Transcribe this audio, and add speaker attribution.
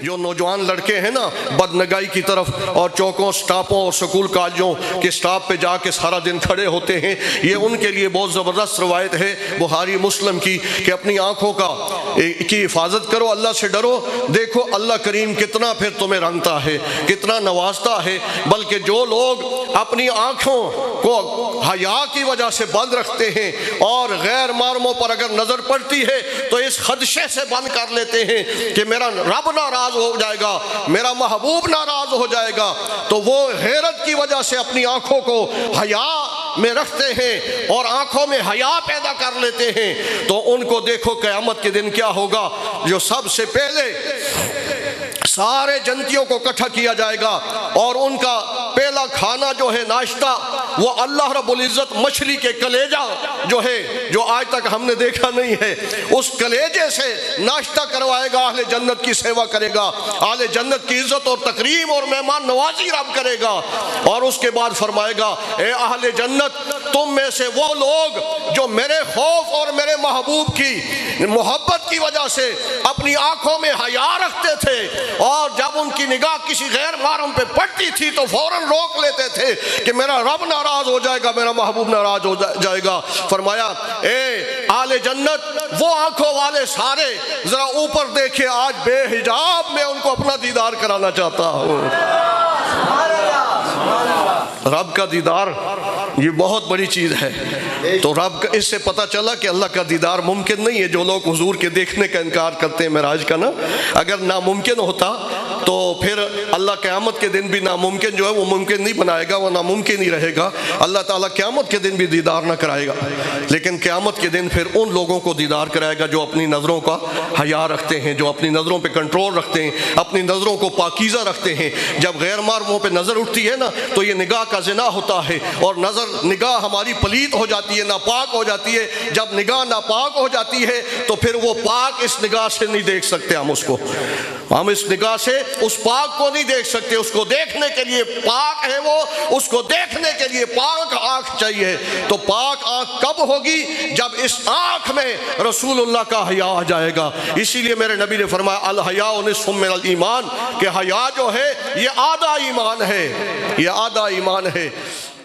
Speaker 1: جو نوجوان لڑکے ہیں نا بدنگائی کی طرف اور چوکوں سٹاپوں اور سکول کالجوں کے سٹاپ پہ جا کے سارا دن کھڑے ہوتے ہیں، یہ ان کے لیے بہت زبردست روایت ہے بخاری مسلم کی کہ اپنی آنکھوں کی حفاظت کرو، اللہ سے ڈرو۔ دیکھو اللہ کریم کتنا پھر تمہیں رنگتا ہے، کتنا نوازتا ہے۔ بلکہ جو لوگ اپنی آنکھوں کو حیا کی وجہ سے بند رکھتے ہیں اور غیر محرموں پر اگر نظر پڑتی ہے تو اس خدشے سے بند کر لیتے ہیں کہ میرا رب ناراض ہو جائے گا، میرا محبوب ناراض ہو جائے گا، تو وہ غیرت کی وجہ سے اپنی آنکھوں کو حیا میں رکھتے ہیں اور آنکھوں میں حیا پیدا کر لیتے ہیں، تو ان کو دیکھو قیامت کے دن کیا ہوگا۔ جو سب سے پہلے سارے جنتیوں کو اکٹھا کیا جائے گا اور ان کا پہلا کھانا جو ہے ناشتہ وہ اللہ رب العزت مچھلی کے کلیجہ جو ہے، جو آج تک ہم نے دیکھا نہیں ہے، اس کلیجے سے ناشتہ کروائے گا، اہل جنت کی سیوا کرے گا، اہل جنت کی عزت اور تکریم اور مہمان نوازی رب کرے گا۔ اور اس کے بعد فرمائے گا اے اہل جنت، تم میں سے وہ لوگ جو میرے خوف اور میرے محبوب کی محبت کی وجہ سے اپنی آنکھوں میں حیا رکھتے تھے اور جب ان کی نگاہ کسی غیر محرم پہ پڑتی تھی تو فوراً روک لیتے تھے کہ میرا رب ناراض ہو جائے گا، میرا محبوب ناراض ہو جائے گا، فرمایا اے اہل جنت وہ آنکھوں والے سارے ذرا اوپر دیکھیں، آج بے حجاب میں ان کو اپنا دیدار کرانا چاہتا ہوں۔ رب کا دیدار یہ بہت بڑی چیز ہے۔ تو رب کا اس سے پتہ چلا کہ اللہ کا دیدار ممکن نہیں ہے۔ جو لوگ حضور کے دیکھنے کا انکار کرتے ہیں معراج کا نا، اگر ناممکن ہوتا تو پھر اللہ قیامت کے دن بھی ناممکن جو ہے وہ ممکن نہیں بنائے گا، وہ ناممکن ہی رہے گا۔ اللہ تعالیٰ قیامت کے دن بھی دیدار نہ کرائے گا، لیکن قیامت کے دن پھر ان لوگوں کو دیدار کرائے گا جو اپنی نظروں کا حیا رکھتے ہیں، جو اپنی نظروں پہ کنٹرول رکھتے ہیں، اپنی نظروں کو پاکیزہ رکھتے ہیں۔ جب غیر محرموں پہ نظر اٹھتی ہے نا تو یہ نگاہ کا زنا ہوتا ہے اور نگاہ ہماری پلید ہو جاتی ہے، ناپاک ہو جاتی ہے۔ جب نگاہ ناپاک ہو جاتی ہے تو پھر وہ پاک اس نگاہ سے نہیں دیکھ سکتے، ہم اس نگاہ سے اس پاک کو نہیں دیکھ سکتے۔ اس کو دیکھنے کے لیے پاک ہے وہ، اس کو دیکھنے کے لیے پاک آنکھ چاہیے۔ تو پاک آنکھ کب ہوگی؟ جب اس آنکھ میں رسول اللہ کا حیا آ جائے گا۔ اسی لیے میرے نبی نے فرمایا الحیاء نصف من الایمان، کہ حیا جو ہے یہ آدھا ایمان ہے، یہ آدھا ایمان ہے۔